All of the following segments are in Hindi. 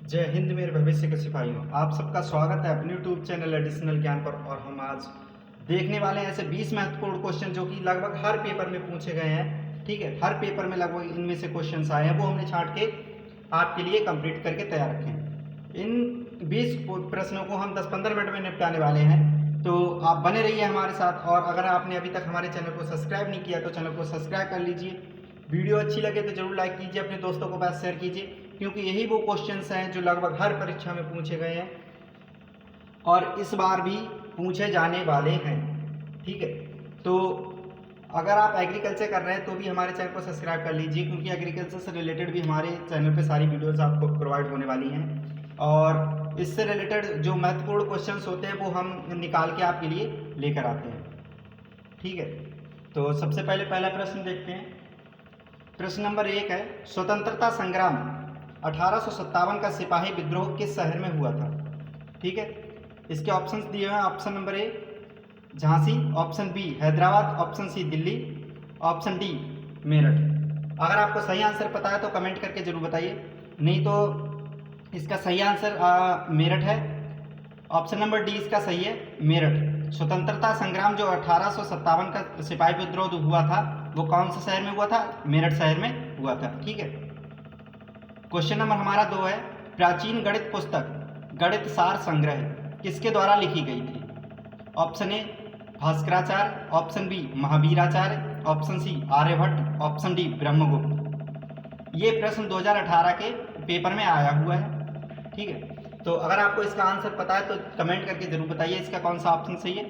जय हिंद मेरे भविष्य के सिपाहियों, आप सबका स्वागत है अपने यूट्यूब चैनल एडिशनल ज्ञान पर। और हम आज देखने वाले हैं ऐसे 20 महत्वपूर्ण क्वेश्चन जो कि लगभग हर पेपर में पूछे गए हैं। ठीक है, हर पेपर में लगभग इनमें से क्वेश्चन आए हैं, वो हमने छांट के आपके लिए कंप्लीट करके तैयार रखे हैं। इन 20 प्रश्नों को हम 10-15 मिनट में निपटाने वाले हैं, तो आप बने रहिए हमारे साथ। और अगर आपने अभी तक हमारे चैनल को सब्सक्राइब नहीं किया तो चैनल को सब्सक्राइब कर लीजिए। वीडियो अच्छी लगे तो जरूर लाइक कीजिए, अपने दोस्तों को पास शेयर कीजिए, क्योंकि यही वो क्वेश्चंस हैं जो लगभग हर परीक्षा में पूछे गए हैं और इस बार भी पूछे जाने वाले हैं। ठीक है, तो अगर आप एग्रीकल्चर कर रहे हैं तो भी हमारे चैनल को सब्सक्राइब कर लीजिए, क्योंकि एग्रीकल्चर से रिलेटेड भी हमारे चैनल पे सारी वीडियोस आपको प्रोवाइड होने वाली हैं। और इससे रिलेटेड जो महत्वपूर्ण क्वेश्चंस होते हैं वो हम निकाल के आपके लिए लेकर आते हैं। ठीक है, तो सबसे पहले पहला प्रश्न देखते हैं। प्रश्न नंबर 1 है, स्वतंत्रता संग्राम 1857 का सिपाही विद्रोह किस शहर में हुआ था? ठीक है, इसके ऑप्शंस दिए हुए हैं। Option number A Jhansi, option B Hyderabad, option C Delhi, option D Meerut. अगर आपको सही आंसर पता है तो कमेंट करके जरूर बताइए, नहीं तो इसका सही आंसर मेरठ है। ऑप्शन नंबर डी इसका सही है, मेरठ। स्वतंत्रता संग्राम जो 1857 का सिपाही विद्रोह हुआ था वो कौन से शहर में हुआ था? मेरठ शहर में हुआ था। ठीक है, क्वेश्चन नंबर हमारा 2 है, प्राचीन गणित पुस्तक गणित सार संग्रह किसके द्वारा लिखी गई थी? Option A Bhaskaracharya, option B Mahaviracharya, option C Aryabhata, option D Brahmagupta. ये प्रश्न 2018 के पेपर में आया हुआ है। ठीक है, तो अगर आपको इसका आंसर पता है तो कमेंट करके जरूर बताइए इसका कौन सा ऑप्शन सही है।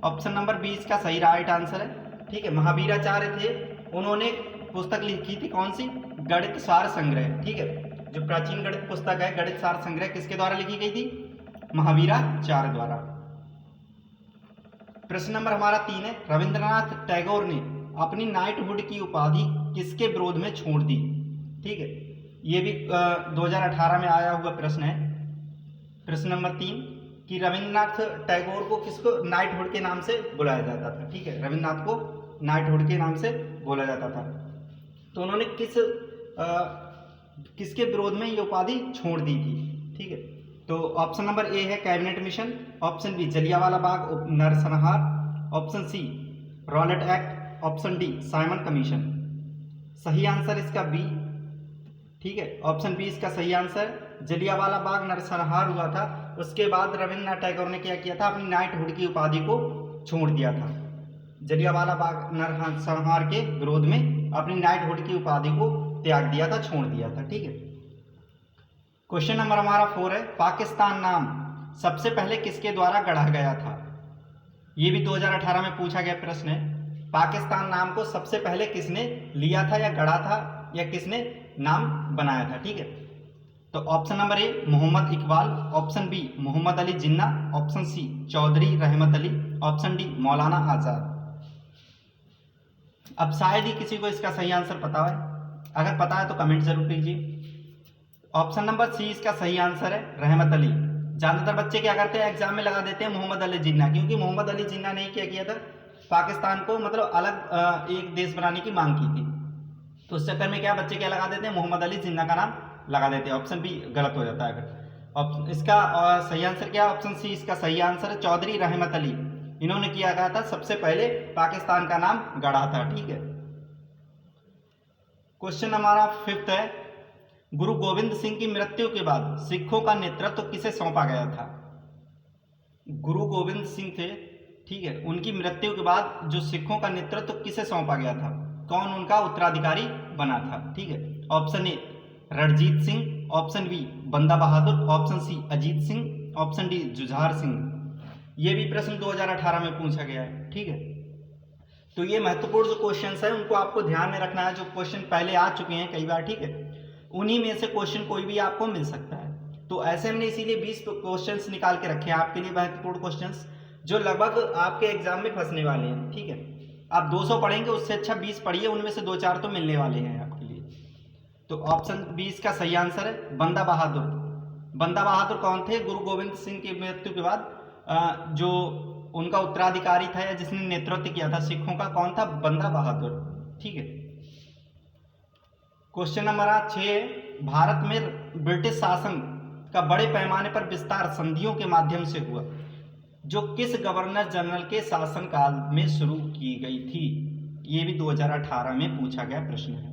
ऑप्शन नंबर बी इसका सही राइट आंसर है। ठीक है, महावीराचार्य थे, उन्होंने पुस्तक लिखी थी कौन सी? गणित सार संग्रह। ठीक है, जो प्राचीन गणित पुस्तक है गणित सार संग्रह किसके द्वारा लिखी गई थी? महावीराचार्य द्वारा। प्रश्न नंबर हमारा 3 है, रविंद्रनाथ टैगोर ने अपनी नाइटहुड की उपाधि किसके विरोध में छोड़ दी? ठीक है, ये भी 2018 में आया हुआ प्रश्न है। प्रश्न नंबर 3 कि रविंद्रनाथ टैगोर को किसको नाइटहुड के नाम से बुलाया जाता था? ठीक है, रविंद्रनाथ को नाइटहुड के नाम से बोला जाता था, तो उन्होंने किसके विरोध में ये उपाधि छोड़ दी थी? ठीक है, तो ऑप्शन नंबर ए है Cabinet Mission, option B Jallianwala Bagh नरसंहार, option C Rowlatt Act, option D Simon Commission. सही आंसर इसका बी। ठीक है, ऑप्शन बी इसका सही आंसर। जलियांवाला बाग नरसंहार हुआ था, उसके बाद रविंद्रनाथ टैगोर ने क्या किया था? अपनी नाइटहुड की उपाधि को छोड़ दिया था। जलियांवाला बाग नरसंहार के विरोध में अपनी नाइटहुड की उपाधि को त्याग दिया था, छोड़ दिया था। ठीक है, क्वेश्चन नंबर हमारा 4 है, पाकिस्तान नाम सबसे पहले किसके द्वारा गढ़ा गया था? ये भी 2018 में पूछा गया प्रश्न है। पाकिस्तान नाम को सबसे पहले किसने लिया था या गढ़ा था या किसने नाम बनाया था? ठीक है, तो option number A Mohammad Iqbal, option B Mohammad Ali Jinnah, option C Chaudhry Rahmat Ali, option D Maulana Azad. अब शायद ही किसी को इसका सही आंसर पता है, अगर पता है तो कमेंट जरूर कीजिए। ऑप्शन नंबर सी इसका सही आंसर है, रहमत अली। ज्यादातर बच्चे क्या करते हैं, एग्जाम में लगा देते हैं मोहम्मद अली जिन्ना, क्योंकि मोहम्मद अली जिन्ना ने क्या किया था? पाकिस्तान को मतलब अलग एक देश बनाने की मांग की थी, तो उस चक्कर में क्या बच्चे क्या लगा देते हैं? मोहम्मद अली जिन्ना का नाम लगा देते हैं। ऑप्शन बी गलत हो जाता है। अगर इसका सही आंसर क्या? ऑप्शन सी इसका सही आंसर है, चौधरी रहमत अली। इन्होंने किया गया था, सबसे पहले पाकिस्तान का नाम गढ़ा था। ठीक है, क्वेश्चन हमारा 5 है, गुरु गोविंद सिंह की मृत्यु के बाद सिखों का नेतृत्व किसे सौंपा गया था? गुरु गोविंद सिंह थे, ठीक है, उनकी मृत्यु के बाद जो सिखों का नेतृत्व किसे सौंपा गया था? कौन उनका उत्तराधिकारी बना था? ठीक है, option A Ranjit Singh, option B Banda Bahadur, option C Ajit Singh, option D Jujhar Singh. ये भी प्रश्न 2018 में पूछा गया है। ठीक है, तो ये महत्वपूर्ण जो क्वेश्चंस है उनको आपको ध्यान में रखना है, जो क्वेश्चन पहले आ चुके हैं कई बार। ठीक है, उन्हीं में से क्वेश्चन कोई भी आपको मिल सकता है, तो ऐसे हमने इसीलिए 20 क्वेश्चंस निकाल के रखे हैं आपके लिए, महत्वपूर्ण क्वेश्चंस जो लगभग आपके एग्जाम में फंसने वाले हैं। ठीक है, आप 200 पढ़ेंगे, उससे अच्छा 20 पढ़िए, उनमें से 2-4 तो मिलने वाले हैं आपके लिए। तो ऑप्शन बी इसका सही आंसर है, बंदा बहादुर। बंदा बहादुर कौन थे? गुरु गोविंद सिंह की मृत्यु के बाद जो उनका उत्तराधिकारी था या जिसने नेतृत्व किया था सिखों का, कौन था? बंदा बहादुर। ठीक है, क्वेश्चन नंबर 6, भारत में ब्रिटिश शासन का बड़े पैमाने पर विस्तार संधियों के माध्यम से हुआ, जो किस गवर्नर जनरल के शासनकाल में शुरू की गई थी? ये भी 2018 में पूछा गया प्रश्न है।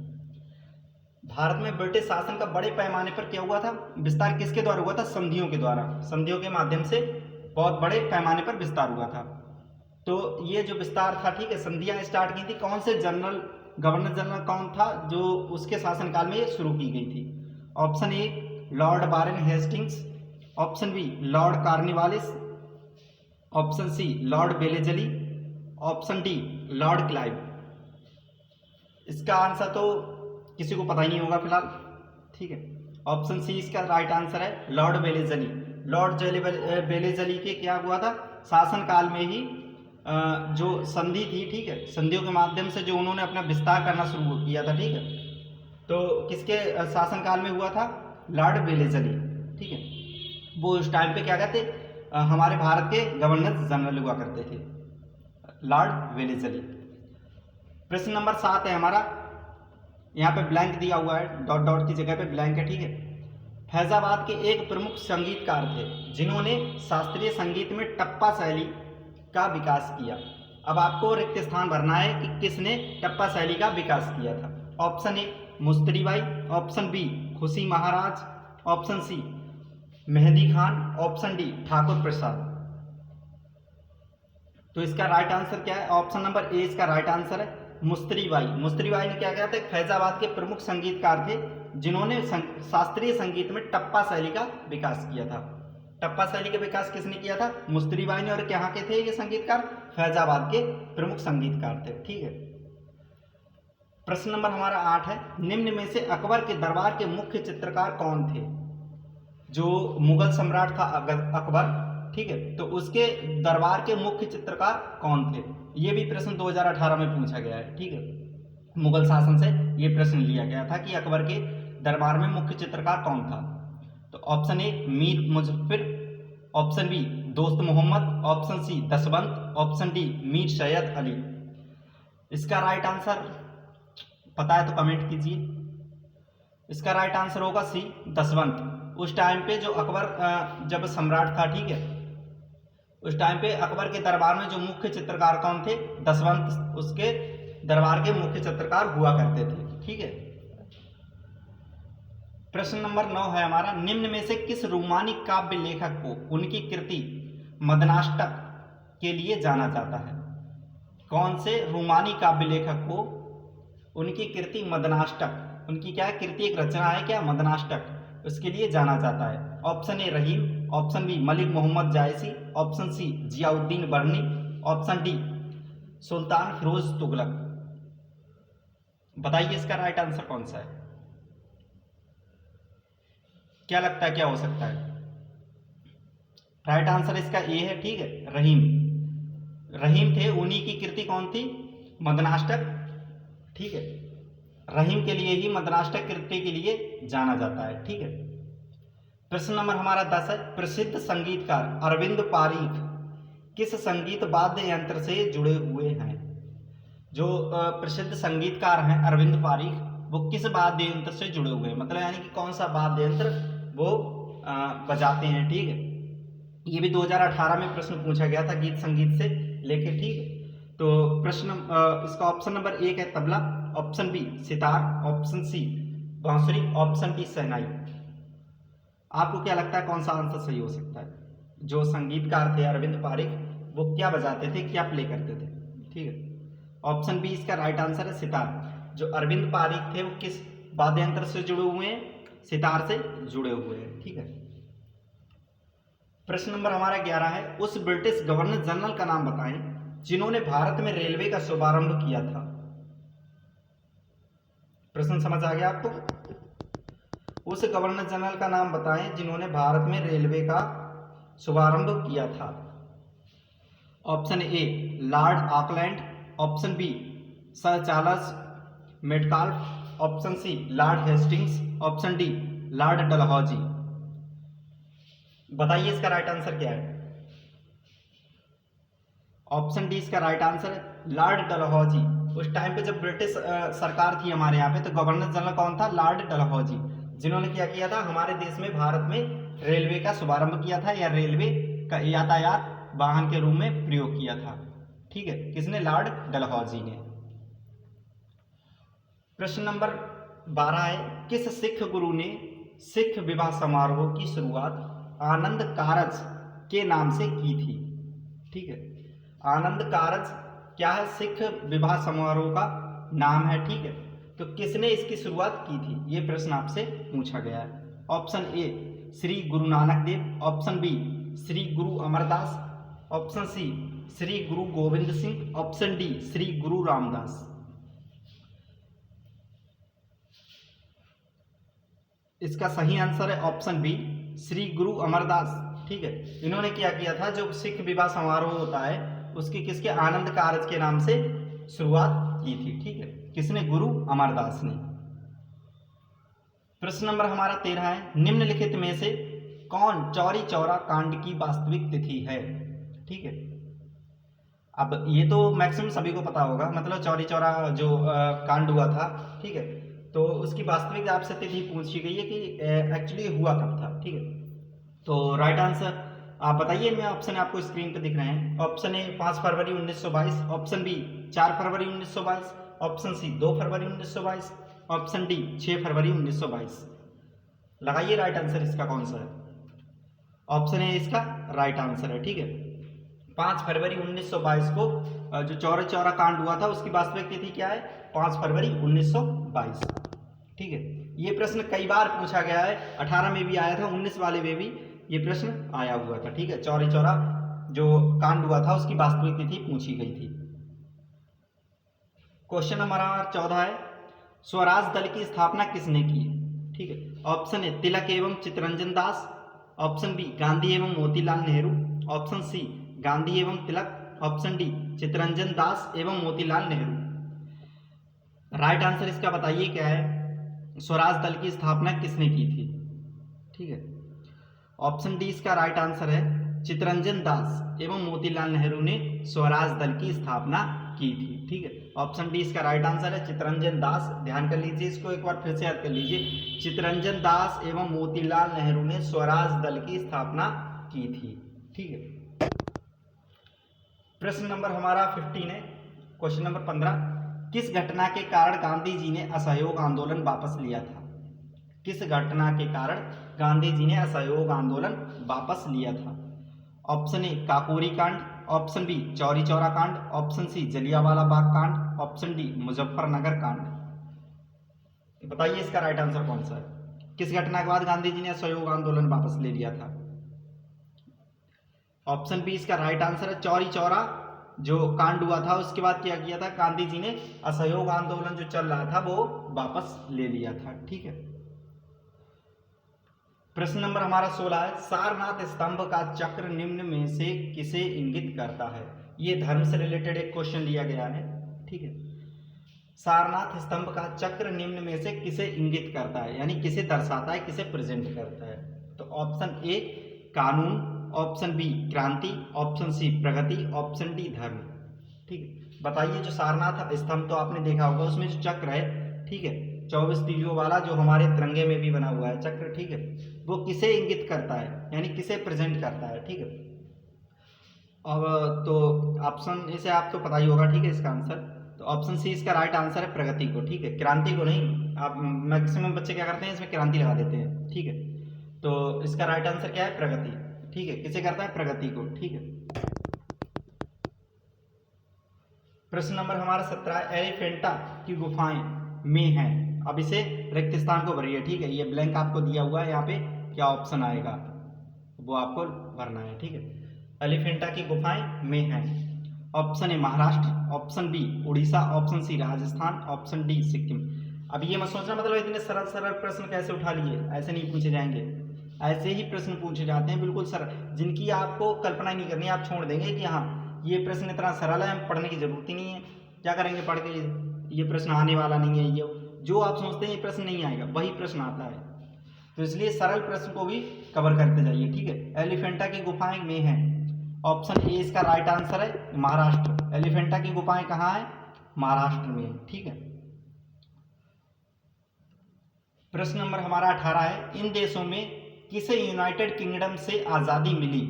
भारत में ब्रिटिश शासन का बड़े पैमाने पर क्या हुआ था? विस्तार किसके द्वारा हुआ था? संधियों के द्वारा, संधियों के माध्यम से बहुत बड़े पैमाने पर विस्तार हुआ था। तो ये जो विस्तार था, ठीक है, संधियां स्टार्ट की थी, कौन से जनरल, गवर्नर जनरल कौन था जो उसके शासनकाल में ये शुरू की गई थी? Option A Lord Baron Hastings, option B Lord Cornwallis, option C Lord Wellesley, option D Lord Clive. इसका आंसर तो किसी को पता ही नहीं होगा फिलहाल, ठीक है। ऑप्शन सी इसका राइट आंसर है, लॉर्ड वेलेजली। लॉर्ड वेलेजली के क्या हुआ था? शासनकाल में ही जो संधि थी, ठीक है, संधियों के माध्यम से जो उन्होंने अपना विस्तार करना शुरू किया था, ठीक है, तो किसके शासनकाल में हुआ था? लॉर्ड वेलेजली, ठीक है। वो उस टाइम पे क्या कहते, हमारे भारत के गवर्नर जनरल हुआ करते थे, लॉर्ड वेलेजली। प्रश्न नंबर 7 है हमारा, यहाँ पे ब्लैंक दिया हुआ है, डॉट डॉट की जगह पे ब्लैंक है, ठीक है। फैजाबाद के एक प्रमुख संगीतकार थे जिन्होंने शास्त्रीय संगीत में टप्पा शैली का विकास किया। अब आपको रिक्त स्थान भरना है कि किसने टप्पा शैली का विकास किया था। Option A Mushtari Bai, option B Khushi Maharaj, option C Mehndi Khan, option D Thakur Prasad. तो इसका राइट आंसर क्या है? ऑप्शन नंबर ए इसका राइट आंसर है, मुस्तरी बाई। मुस्तरी बाई ने क्या किया था? फैजाबाद के प्रमुख संगीतकार थे जिन्होंने शास्त्रीय संगीत में टप्पा शैली का विकास किया था। टप्पा शैली का विकास किसने किया था? मुस्तरी बाई ने। और कहाँ के थे ये संगीतकार? फैजाबाद के प्रमुख संगीतकार थे, ठीक है। प्रश्न नंबर हमारा 8 है, निम्न में से अकबर के दरबार के मुख्य चित्रकार कौन थे? जो मुगल सम्राट था अकबर, ठीक है, तो उसके दरबार के मुख्य चित्रकार कौन थे? ये भी प्रश्न 2018 में पूछा गया है, ठीक है। मुगल शासन से ये प्रश्न लिया गया था कि अकबर के दरबार में मुख्य चित्रकार कौन था। तो option A Mir Muzaffar, option B Dost Mohammad, option C Daswant, option D Mir Sayyid Ali. इसका राइट आंसर पता है तो कमेंट कीजिए। इसका राइट आंसर होगा सी दसवंत। उस टाइम पे जो अकबर जब सम्राट था, ठीक है, उस टाइम पे अकबर के दरबार में जो मुख्य चित्रकार कौन थे? दसवंत उसके दरबार के मुख्य चित्रकार हुआ करते थे, ठीक है। प्रश्न नंबर 9 है हमारा, निम्न में से किस रोमानी काव्य लेखक को उनकी कृति मदनाष्टक के लिए जाना जाता है? कौन से रोमानी काव्य लेखक को उनकी कृति मदनाष्टक, उनकी क्या कृति, एक रचना है क्या, मदनाष्टक, उसके लिए जाना जाता है? Option A Rahim, option B Malik Mohammad Jayasi, option C Ziauddin Barani, option D Sultan Firoz Tughlaq. बताइए इसका राइट आंसर कौन सा है? क्या लगता है क्या हो सकता है? राइट आंसर इसका ए है, ठीक है, रहीम। रहीम थे, उन्हीं की कृति कौन थी? मदनाष्टक, ठीक है। रहीम के लिए ही मदनाष्टक कृति के लिए जाना जाता है, ठीक है। प्रश्न नंबर हमारा 10 है, प्रसिद्ध संगीतकार अरविंद पारीख किस संगीत वाद्य यंत्र से जुड़े हुए हैं? जो प्रसिद्ध संगीतकार हैं अरविंद पारीख, वो किस वाद्य यंत्र से जुड़े हुए हैं, मतलब यानी कि कौन सा वाद्य यंत्र वो बजाते हैं, ठीक है। ये भी 2018 में प्रश्न पूछा गया था गीत संगीत से लेके, ठीक है। तो प्रश्न इसका ऑप्शन नंबर 1 है tabla, option B sitar, option C बांसुरी, ऑप्शन डी शहनाई। आपको क्या लगता है कौन सा आंसर सही हो सकता है? जो संगीतकार थे अरविंद पारीख, वो क्या बजाते थे, क्या प्ले करते थे, ठीक है। ऑप्शन बी इसका राइट आंसर है सितार। जो अरविंद पारीख थे वो किस वाद्य यंत्र से जुड़े हुए हैं? सितार से जुड़े हुए हैं, ठीक है। प्रश्न नंबर हमारा 11 है, उस ब्रिटिश गवर्नर जनरल का नाम बताएं जिन्होंने भारत में रेलवे का शुभारंभ किया था। प्रश्न समझ आ गया आपको? उस गवर्नर जनरल का नाम बताएं जिन्होंने भारत में रेलवे का शुभारंभ किया था। Option A lord Auckland, option B sir Charles Metcalfe, option C lord Hastings, option D lord Dalhousie. बताइए इसका राइट आंसर क्या है? ऑप्शन डी इसका राइट आंसर है, लॉर्ड डलहौजी। उस टाइम पे जब ब्रिटिश सरकार थी हमारे यहाँ पे, तो गवर्नर जनरल कौन था? लॉर्ड डलहौजी। जिन्होंने क्या किया था, हमारे देश में भारत में रेलवे का शुभारंभ किया था या रेलवे का यातायात वाहन के रूप में प्रयोग किया था। ठीक है, किसने? लॉर्ड डलहौजी ने। प्रश्न नंबर 12 है, किस सिख गुरु ने सिख विवाह समारोह की शुरुआत आनंद कारज के नाम से की थी? ठीक है, आनंद कारज क्या है? सिख विवाह समारोह का नाम है। ठीक है, तो किसने इसकी शुरुआत की थी, ये प्रश्न आपसे पूछा गया है। ऑप्शन ए श्री गुरु नानक देव, ऑप्शन बी श्री गुरु अमरदास, ऑप्शन सी श्री गुरु गोविंद सिंह, ऑप्शन डी श्री गुरु रामदास। इसका सही आंसर है ऑप्शन बी श्री गुरु अमरदास। ठीक है, इन्होंने क्या किया था, जो सिख विवाह समारोह होता है उसकी किसके? आनंद कारज के नाम से शुरुआत की थी। ठीक है, किसने? गुरु अमरदास ने। प्रश्न नंबर हमारा 13 है, निम्नलिखित में से कौन चौरी चौरा कांड की वास्तविक तिथि है? ठीक है, अब ये तो मैक्सिमम सभी को पता होगा, मतलब चौरी चौरा जो कांड हुआ था, ठीक है, तो उसकी वास्तविक आपसे तिथि पूछी गई है कि एक्चुअली हुआ कब था। ठीक है, तो राइट आंसर आप बताइए। मैं ऑप्शन आपको स्क्रीन पे दिख रहे हैं। ऑप्शन ए 5 फरवरी 1922, ऑप्शन बी 4 फरवरी 1922, ऑप्शन सी 2 फरवरी 1922, ऑप्शन डी 6 फरवरी 1922। लगाइए राइट आंसर इसका कौन सा है। ऑप्शन ए इसका राइट आंसर है। ठीक है, 5 फरवरी 1922 को जो चौरा चौरा कांड हुआ था उसकी वास्तविक तिथि क्या है? 5 फरवरी 1922। ठीक है, ये प्रश्न कई बार पूछा गया है, 18 में भी आया था, 19 वाले में भी ये प्रश्न आया हुआ था। ठीक है, चौरी चौरा जो कांड हुआ था उसकी वास्तविक तिथि पूछी गई थी। क्वेश्चन नंबर 14 है, स्वराज दल की स्थापना किसने की? ठीक है, ऑप्शन ए तिलक एवं चित्तरंजन दास, ऑप्शन बी गांधी एवं मोतीलाल नेहरू, ऑप्शन सी गांधी एवं तिलक, ऑप्शन डी चित्तरंजन दास एवं मोतीलाल नेहरू। राइट आंसर इसका बताइए क्या है, स्वराज दल की स्थापना किसने की थी? ठीक है, ऑप्शन डी इसका राइट आंसर है, चित्तरंजन दास एवं मोतीलाल नेहरू ने स्वराज दल की स्थापना की थी। ठीक है, ऑप्शन डी इसका राइट आंसर है, चित्तरंजन दास। ध्यान कर लीजिए, इसको एक बार फिर से याद कर लीजिए, चित्तरंजन दास एवं मोतीलाल नेहरू ने स्वराज दल की स्थापना की थी। ठीक है, प्रश्न नंबर हमारा 15 है। क्वेश्चन नंबर 15, किस घटना के कारण गांधी जी ने असहयोग आंदोलन वापस लिया था? किस घटना के कारण गांधी जी ने असहयोग आंदोलन वापस लिया था? ऑप्शन ए काकोरी कांड, ऑप्शन बी चौरी चौरा कांड, ऑप्शन सी जलियांवाला बाग कांड, ऑप्शन डी मुजफ्फरनगर कांड। बताइए इसका राइट आंसर कौन सा है? किस घटना के बाद गांधी जी ने असहयोग आंदोलन वापस ले लिया था? ऑप्शन बी इसका राइट आंसर है, चौरी चौरा जो कांड हुआ था उसके बाद क्या किया था, गांधी जी ने असहयोग आंदोलन जो चल रहा था वो वापस ले लिया था। ठीक है, प्रश्न नंबर हमारा 16 है, सारनाथ स्तंभ का चक्र निम्न में से किसे इंगित करता है? ये धर्म से रिलेटेड एक क्वेश्चन लिया गया है। ठीक है, सारनाथ स्तंभ का चक्र निम्न में से किसे इंगित करता है, यानी किसे दर्शाता है, किसे प्रेजेंट करता है? तो ऑप्शन ए कानून, ऑप्शन बी क्रांति, ऑप्शन सी प्रगति, ऑप्शन डी धर्म। ठीक है, बताइए जो सारनाथ स्तंभ तो आपने देखा होगा, उसमें जो चक्र है, ठीक है, 24 तीलियों वाला जो हमारे तिरंगे में भी बना हुआ है चक्र, ठीक है, वो किसे इंगित करता है, यानी किसे प्रेजेंट करता है? ठीक है, अब तो ऑप्शन इसे आप तो पता ही होगा। ठीक है, इसका आंसर तो ऑप्शन सी इसका राइट आंसर है, प्रगति को। ठीक है, क्रांति को नहीं। आप मैक्सिमम बच्चे क्या करते हैं, इसमें क्रांति लगा देते हैं। ठीक है, तो इसका राइट आंसर क्या है? प्रगति। ठीक है, किसे करता है? प्रगति को। ठीक है, प्रश्न नंबर हमारा 17, एलिफेंटा की गुफाएं में है। अब इसे रिक्त स्थान को भरिए। ठीक है, ये ब्लैंक आपको दिया हुआ है, यहाँ पे क्या ऑप्शन आएगा वो आपको भरना है। ठीक है, एलिफेंटा की गुफाएं में है। Option A Maharashtra, option B Orissa, option C Rajasthan, option D Sikkim. अब ये मत सोचना मतलब इतने सरल सरल प्रश्न कैसे उठा लिए, ऐसे नहीं पूछे जाएंगे। ऐसे ही प्रश्न पूछे जाते हैं बिल्कुल सरल, जिनकी आपको कल्पना ही नहीं करनी, आप छोड़ देंगे कि हाँ ये प्रश्न इतना सरल है, हम पढ़ने की जरूरत ही नहीं है, क्या करेंगे पढ़ के, ये प्रश्न आने वाला नहीं है। ये जो आप सोचते हैं ये प्रश्न नहीं आएगा, वही प्रश्न आता है। तो इसलिए सरल प्रश्न को भी कवर करते जाइए। ठीक है, एलिफेंटा की गुफाएं में है। ऑप्शन ए इसका राइट आंसर है, महाराष्ट्र। एलिफेंटा की गुफाएं कहाँ है? महाराष्ट्र में। ठीक है, प्रश्न नंबर हमारा 18 है, इन देशों में किसे यूनाइटेड किंगडम से आज़ादी मिली।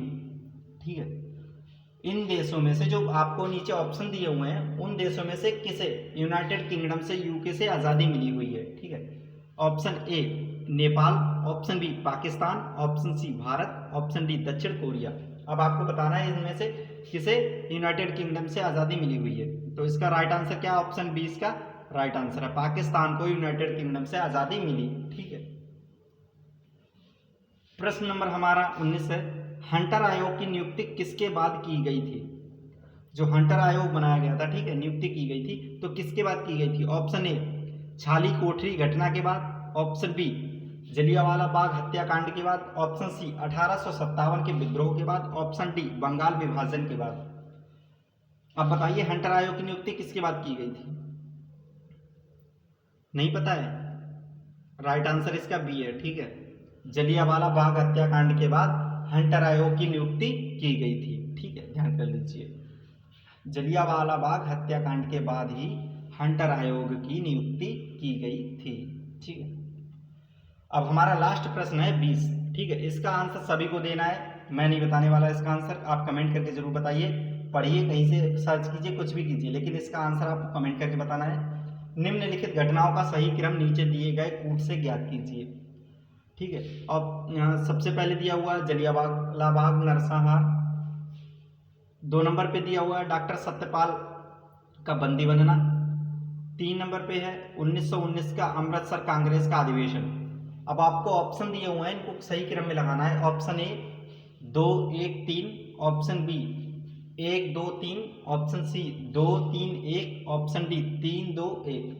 ठीक है, इन देशों में से, जो आपको नीचे ऑप्शन दिए हुए हैं, उन देशों में से किसे यूनाइटेड किंगडम से, यूके से आज़ादी मिली हुई है। ठीक है, option A Nepal, option B Pakistan, option C Bharat, option D दक्षिण कोरिया। अब आपको बताना है इनमें से किसे यूनाइटेड किंगडम से आज़ादी मिली हुई है। तो इसका राइट आंसर क्या, ऑप्शन बी इसका राइट आंसर है, पाकिस्तान को यूनाइटेड किंगडम से आज़ादी मिली। ठीक है, प्रश्न नंबर हमारा 19 है, हंटर आयोग की नियुक्ति किसके बाद की गई थी। जो हंटर आयोग बनाया गया था, ठीक है, नियुक्ति की गई थी, तो किसके बाद की गई थी। ऑप्शन ए छाली कोठरी घटना के बाद, ऑप्शन बी जलियांवाला बाग हत्याकांड के बाद, ऑप्शन सी 1857 के विद्रोह के बाद, ऑप्शन डी बंगाल विभाजन के बाद। अब बताइए हंटर आयोग की नियुक्ति किसके बाद की गई थी। नहीं पता है, राइट आंसर इसका बी है। ठीक है, जलियांवाला बाग हत्याकांड के बाद हंटर आयोग की नियुक्ति की गई थी। ठीक है, ध्यान कर लीजिए, जलियांवाला बाग हत्याकांड के बाद ही हंटर आयोग की नियुक्ति की गई थी। ठीक है, अब हमारा लास्ट प्रश्न है 20। ठीक है, इसका आंसर सभी को देना है, मैं नहीं बताने वाला इसका आंसर, आप कमेंट करके जरूर बताइए, पढ़िए, कहीं से सर्च कीजिए, कुछ भी कीजिए, लेकिन इसका आंसर आपको कमेंट करके बताना है। निम्नलिखित घटनाओं का सही क्रम नीचे दिए गए कूट से ज्ञात कीजिए। ठीक है, अब सबसे पहले दिया हुआ है जलियांवाला बाग नरसंहार, 2 नंबर पे दिया हुआ है डॉक्टर सत्यपाल का बंदी बनना, 3 नंबर पे है 1919 का अमृतसर कांग्रेस का अधिवेशन। अब आपको ऑप्शन दिए हुए हैं, इनको सही क्रम में लगाना है। Option A 2 1 3, option B 1 2 3, option C 2 3 1, option D 3 2 1।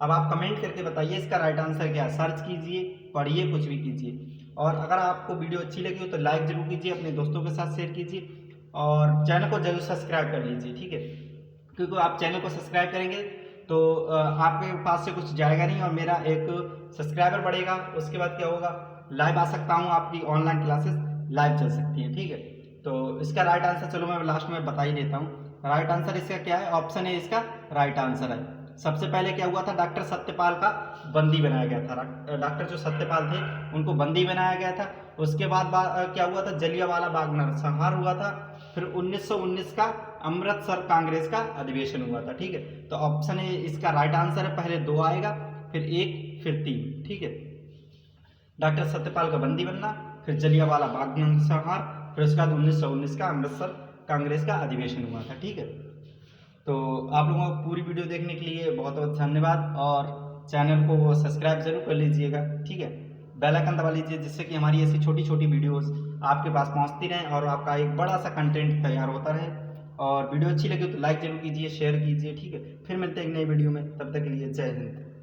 अब आप कमेंट करके बताइए इसका राइट आंसर क्या है। सर्च कीजिए, पढ़िए, कुछ भी कीजिए, और अगर आपको वीडियो अच्छी लगी हो तो लाइक जरूर कीजिए, अपने दोस्तों के साथ शेयर कीजिए, और चैनल को जरूर सब्सक्राइब कर लीजिए। ठीक है, क्योंकि आप चैनल को सब्सक्राइब करेंगे तो आपके पास से कुछ जाएगा नहीं, और मेरा एक सब्सक्राइबर बढ़ेगा, उसके बाद क्या होगा, लाइव आ सकता हूँ, आपकी ऑनलाइन क्लासेस लाइव चल सकती हैं। ठीक है, तो इसका राइट आंसर चलो मैं लास्ट में बता ही देता हूँ। राइट आंसर इसका क्या है, ऑप्शन ए इसका राइट आंसर है। सबसे पहले क्या हुआ था, डॉक्टर सत्यपाल का बंदी बनाया गया था, डॉक्टर जो सत्यपाल थे उनको बंदी बनाया गया था। उसके बाद क्या हुआ था, जलियांवाला बाग नरसंहार हुआ था, फिर 1919 का अमृतसर कांग्रेस का अधिवेशन हुआ था। ठीक है, तो ऑप्शन ए इसका राइट आंसर है, पहले 2 आएगा, फिर 1, फिर 3। ठीक है, डॉक्टर सत्यपाल का बंदी बनना, फिर जलियांवाला बाग नरसंहार, फिर उसके बाद 1919 का अमृतसर कांग्रेस का अधिवेशन हुआ था। ठीक है, तो आप लोगों को पूरी वीडियो देखने के लिए बहुत बहुत धन्यवाद, और चैनल को सब्सक्राइब जरूर कर लीजिएगा। ठीक है, बेल आइकन दबा लीजिए, जिससे कि हमारी ऐसी छोटी छोटी वीडियोस आपके पास पहुंचती रहें और आपका एक बड़ा सा कंटेंट तैयार होता रहे। और वीडियो अच्छी लगी तो लाइक जरूर कीजिए, शेयर कीजिए। ठीक है, फिर मिलते हैं एक नई वीडियो में, तब तक के लिए जय हिंद।